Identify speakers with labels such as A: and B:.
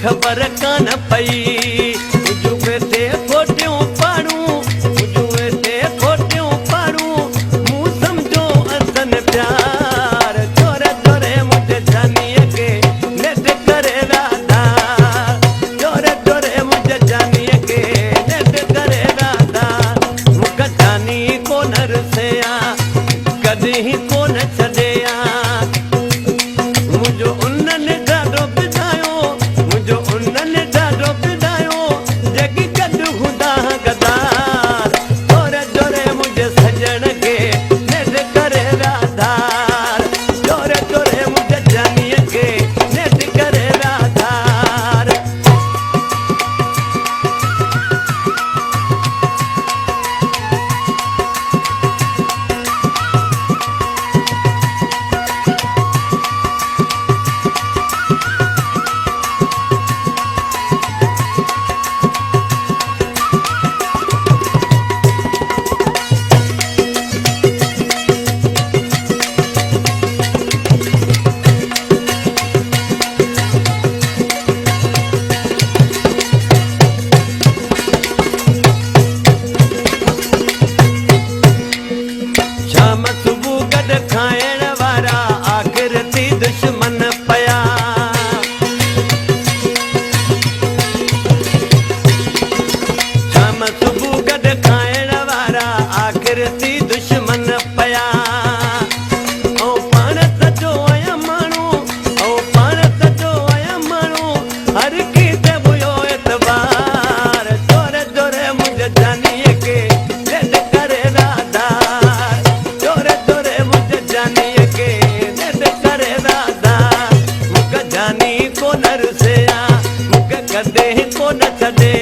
A: खबर कान पई जुए ते फोटियूं पाड़ूं जुए ते फोटियूं पाड़ूं मूं समझो असन प्यार जोरे जोरे मुझे जानिए के नेट करे राधा जोरे जोरे मुझे जानिए के नेट करे राधा मुख जानी कोन रसिया कदी कोन छॾिया मुझो उन्हनि ॾाढो पिधायो मुझो उन्हनि ॾाढो पिधायो जेकी गॾु हूंदा गदार जोरे जोरे मुंहिंजे सजण खे नेट करे राधार जोरे जोरे मुंहिंजे जानीअ खे नेट करे राधार शाम सुबुह गॾु खाइण वारा आख़िर थी दुश्मन पया शाम सुबुह गॾु खाइण वारा आख़िर थी दुश्मन पया ऐं पाण सॼो आया माण्हू ऐं पाण सॼो आया माण्हू हर कंहिं हुयो एतबार जोरे जोरे मुंहिंजे जानीअ खे नेट करे राधा जोरे जोरे मुझे जानिए के नेट करे राधा मुख जानी कोन रसिया मुख कदे कोन छॾे